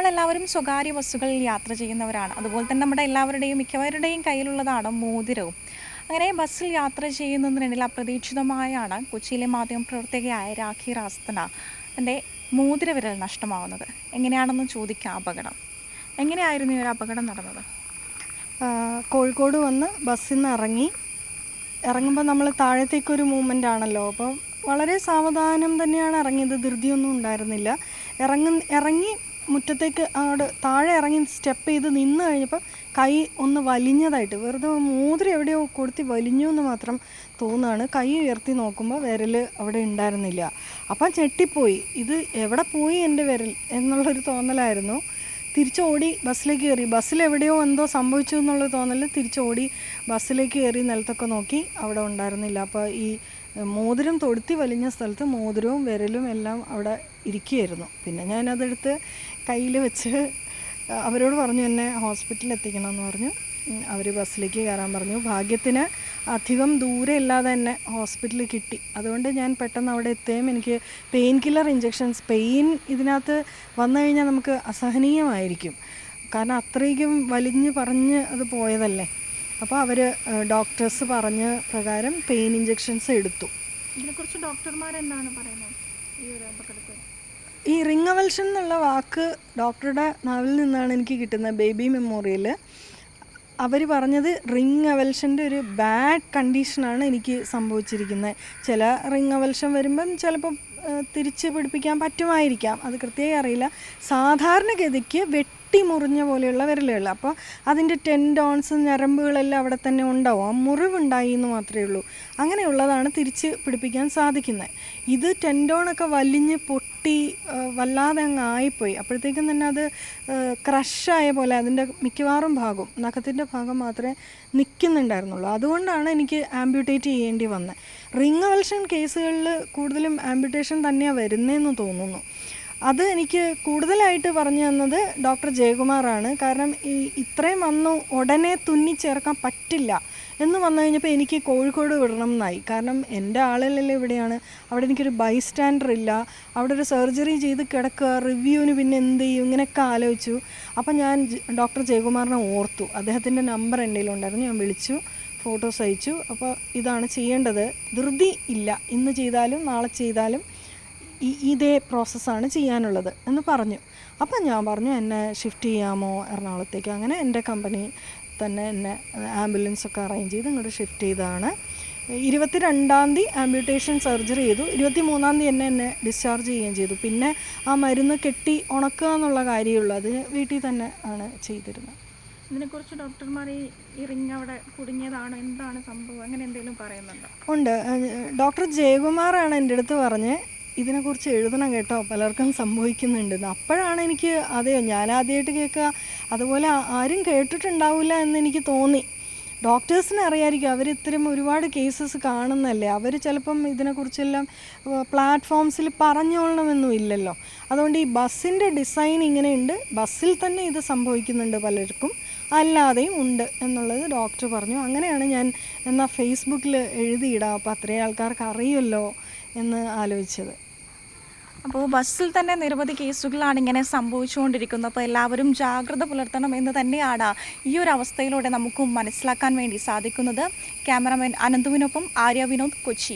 നമ്മളെല്ലാവരും സ്വകാര്യ ബസ്സുകളിൽ യാത്ര ചെയ്യുന്നവരാണ്. അതുപോലെ തന്നെ നമ്മുടെ എല്ലാവരുടെയും മിക്കവരുടെയും കയ്യിലുള്ളതാണ് മോതിരവും. അങ്ങനെ ബസ്സിൽ യാത്ര ചെയ്യുന്നതിനിടയിൽ അപ്രതീക്ഷിതമായാണ് കൊച്ചിയിലെ മാധ്യമപ്രവർത്തകയായ രാഖി റാസ്തന തൻ്റെ മോതിരവിരൽ നഷ്ടമാവുന്നത്. എങ്ങനെയാണെന്ന് ചോദിക്കാം അപകടം. എങ്ങനെയായിരുന്നു ഈ ഒരു അപകടം നടന്നത്? കോഴിക്കോട് വന്ന് ബസ്സിൽ നിന്ന് ഇറങ്ങുമ്പോൾ നമ്മൾ താഴത്തേക്കൊരു മൂവ്മെൻ്റ് ആണല്ലോ. അപ്പോൾ വളരെ സാവധാനം തന്നെയാണ് ഇറങ്ങിയത്, ധൃതിയൊന്നും ഉണ്ടായിരുന്നില്ല. ഇറങ്ങി മുറ്റത്തേക്ക് അവിടെ താഴെ ഇറങ്ങി സ്റ്റെപ്പ് ചെയ്ത് നിന്ന് കഴിഞ്ഞപ്പോൾ കൈ ഒന്ന് വലിഞ്ഞതായിട്ട്, വെറുതെ മോതിരം എവിടെയോ കൊടുത്തി വലിഞ്ഞു എന്ന് മാത്രം തോന്നുകയാണ്. കൈ ഉയർത്തി നോക്കുമ്പോൾ വിരൽ അവിടെ ഉണ്ടായിരുന്നില്ല. അപ്പം ഞെട്ടിപ്പോയി, ഇത് എവിടെ പോയി എൻ്റെ വിരൽ എന്നുള്ളൊരു തോന്നലായിരുന്നു. തിരിച്ചോടി ബസ്സിലേക്ക് കയറി. ബസ്സിലെവിടെയോ എന്തോ സംഭവിച്ചു എന്നുള്ളൊരു തോന്നൽ. തിരിച്ചോടി ബസ്സിലേക്ക് കയറി നിലത്തൊക്കെ നോക്കി, അവിടെ ഉണ്ടായിരുന്നില്ല. അപ്പോൾ ഈ മോതിരം തൊടുത്തി വലിഞ്ഞ സ്ഥലത്ത് മോതിരവും വിരലും എല്ലാം അവിടെ ഇരിക്കുകയായിരുന്നു. പിന്നെ ഞാനതെടുത്ത് കയ്യിൽ വെച്ച് അവരോട് പറഞ്ഞു എന്നെ ഹോസ്പിറ്റലിൽ എത്തിക്കണമെന്ന് പറഞ്ഞു. അവർ ബസ്സിലേക്ക് കയറാൻ പറഞ്ഞു. ഭാഗ്യത്തിന് അധികം ദൂരെ ഇല്ലാതെ തന്നെ ഹോസ്പിറ്റലിൽ കിട്ടി. അതുകൊണ്ട് ഞാൻ പെട്ടെന്ന് അവിടെ എത്തുകയും എനിക്ക് പെയിൻ കില്ലർ ഇഞ്ചെക്ഷൻസ്, പെയിൻ ഇതിനകത്ത് വന്നു കഴിഞ്ഞാൽ നമുക്ക് അസഹനീയമായിരിക്കും. കാരണം അത്രയ്ക്കും വലിഞ്ഞ് പറഞ്ഞ് അത് പോയതല്ലേ. അപ്പോൾ അവർ ഡോക്ടേഴ്സ് പറഞ്ഞ പ്രകാരം പെയിൻ ഇഞ്ചെക്ഷൻസ് എടുത്തു. ഇതിനെക്കുറിച്ച് ഡോക്ടർമാരെന്താണ് പറയുന്നത്? ഈ ഒരു അപകടത്തിൽ ഈ റിംഗ് അവൽഷൻ എന്നുള്ള വാക്ക് ഡോക്ടറുടെ നാവിൽ നിന്നാണ് എനിക്ക് കിട്ടുന്നത്. ബേബി മെമ്മോറിയൽ അവർ പറഞ്ഞത് റിംഗ് അവൽഷൻ്റെ ഒരു ബാഡ് കണ്ടീഷനാണ് എനിക്ക് സംഭവിച്ചിരിക്കുന്നത്. ചില റിംഗ് അവൽഷൻ വരുമ്പം ചിലപ്പം തിരിച്ച് പിടിപ്പിക്കാൻ പറ്റുമായിരിക്കാം, അത് കൃത്യമായി അറിയില്ല. സാധാരണഗതിക്ക് മുറിഞ്ഞ പോലെയുള്ള വിരലുകൾ. അപ്പോൾ അതിൻ്റെ ടെൻഡോൺസ്, ഞരമ്പുകളെല്ലാം അവിടെ തന്നെ ഉണ്ടാവും. ആ മുറിവുണ്ടായി എന്ന് മാത്രമേ ഉള്ളൂ. അങ്ങനെയുള്ളതാണ് തിരിച്ച് പിടിപ്പിക്കാൻ സാധിക്കുന്നത്. ഇത് ടെൻഡോണൊക്കെ വലിഞ്ഞ് പൊട്ടി വല്ലാതെ അങ്ങ് ആയിപ്പോയി. അപ്പോഴത്തേക്കും തന്നെ അത് ക്രഷായ പോലെ അതിൻ്റെ മിക്കവാറും ഭാഗം, നഖത്തിൻ്റെ ഭാഗം മാത്രമേ നിൽക്കുന്നുണ്ടായിരുന്നുള്ളൂ. അതുകൊണ്ടാണ് എനിക്ക് ആംബ്യൂട്ടേറ്റ് ചെയ്യേണ്ടി വന്നത്. റിംഗ് അവൽഷൻ കേസുകളിൽ കൂടുതലും ആംബ്യൂട്ടേഷൻ തന്നെയാണ് വരുന്നതെന്ന് തോന്നുന്നു. അത് എനിക്ക് കൂടുതലായിട്ട് പറഞ്ഞു തന്നത് ഡോക്ടർ ജയകുമാറാണ്. കാരണം ഇത്രയും വന്നു ഉടനെ തുന്നിച്ചേർക്കാൻ പറ്റില്ല എന്ന് വന്നു കഴിഞ്ഞപ്പോൾ എനിക്ക് കോഴിക്കോട് വിടണം എന്നായി. കാരണം എൻ്റെ ആളല്ലല്ലോ ഇവിടെയാണ്. അവിടെ എനിക്കൊരു ബൈസ്റ്റാൻഡർ ഇല്ല. അവിടെ ഒരു സർജറി ചെയ്ത് കിടക്കുക, റിവ്യൂവിന് പിന്നെ എന്ത് ചെയ്യും, ഇങ്ങനെയൊക്കെ ആലോചിച്ചു. അപ്പം ഞാൻ ഡോക്ടർ ജയകുമാറിനെ ഓർത്തു. അദ്ദേഹത്തിൻ്റെ നമ്പർ എൻ്റെ കയ്യിലുണ്ടായിരുന്നു. ഞാൻ വിളിച്ചു, ഫോട്ടോസ് അയച്ചു. അപ്പോൾ ഇതാണ് ചെയ്യേണ്ടത്, ധൃതി ഇല്ല, ഇന്ന് ചെയ്താലും നാളെ ചെയ്താലും ഇതേ പ്രോസസ്സാണ് ചെയ്യാനുള്ളത് എന്ന് പറഞ്ഞു. അപ്പം ഞാൻ പറഞ്ഞു എന്നെ ഷിഫ്റ്റ് ചെയ്യാമോ എറണാകുളത്തേക്ക്. അങ്ങനെ എൻ്റെ കമ്പനി തന്നെ എന്നെ ആംബുലൻസൊക്കെ അറേഞ്ച് ചെയ്ത് ഇങ്ങോട്ട് ഷിഫ്റ്റ് ചെയ്തതാണ്. 22-ാം തീയതി ആംബ്യൂട്ടേഷൻ സർജറി ചെയ്തു. 23-ാം തീയതി എന്നെ ഡിസ്ചാർജ് ചെയ്യുകയും ചെയ്തു. പിന്നെ ആ മരുന്ന് കെട്ടി ഉണക്കുക എന്നുള്ള കാര്യമുള്ളൂ, അത് വീട്ടിൽ തന്നെ ആണ് ചെയ്തിരുന്നത്. ഇതിനെക്കുറിച്ച് ഡോക്ടർമാർ ഈ റിങ് അവിടെ കുടുങ്ങിയതാണോ, എന്താണ് സംഭവം, അങ്ങനെ എന്തെങ്കിലും പറയുന്നുണ്ടോ? ഉണ്ട്. ഡോക്ടർ ജയകുമാറാണ് എൻ്റെ അടുത്ത് പറഞ്ഞ് ഇതിനെക്കുറിച്ച് എഴുതണം കേട്ടോ, പലർക്കും സംഭവിക്കുന്നുണ്ടെന്ന്. അപ്പോഴാണ് എനിക്ക് അതെയോ ഞാൻ ആദ്യമായിട്ട് കേൾക്കുക, അതുപോലെ ആരും കേട്ടിട്ടുണ്ടാവില്ല എന്നെനിക്ക് തോന്നി. ഡോക്ടേഴ്സിനെ അറിയാമായിരിക്കും, അവർ ഇത്തരം ഒരുപാട് കേസസ് കാണുന്നല്ലേ. അവർ ചിലപ്പം ഇതിനെക്കുറിച്ചെല്ലാം പ്ലാറ്റ്ഫോംസിൽ പറഞ്ഞോളണമെന്നും ഇല്ലല്ലോ. അതുകൊണ്ട് ഈ ബസ്സിൻ്റെ ഡിസൈൻ ഇങ്ങനെയുണ്ട്, ബസ്സിൽ തന്നെ ഇത് സംഭവിക്കുന്നുണ്ട് പലർക്കും, അല്ലാതെയും ഉണ്ട് എന്നുള്ളത് ഡോക്ടർ പറഞ്ഞു. അങ്ങനെയാണ് ഞാൻ എന്നാൽ ഫേസ്ബുക്കിൽ എഴുതിയിടാം, അപ്പോൾ അത്രയും ആൾക്കാർക്ക് അറിയുമല്ലോ എന്ന് ആലോചിച്ചത്. അപ്പോൾ ബസ്സിൽ തന്നെ നിരവധി കേസുകളാണ് ഇങ്ങനെ സംഭവിച്ചുകൊണ്ടിരിക്കുന്നത്. അപ്പോൾ എല്ലാവരും ജാഗ്രത പുലർത്തണം എന്ന് തന്നെയാണ് ഈ ഒരു അവസ്ഥയിലൂടെ നമുക്ക് മനസ്സിലാക്കാൻ വേണ്ടി സാധിക്കുന്നത്. ക്യാമറമാൻ അനന്തുവിനൊപ്പം ആര്യ വിനോദ്, കൊച്ചി.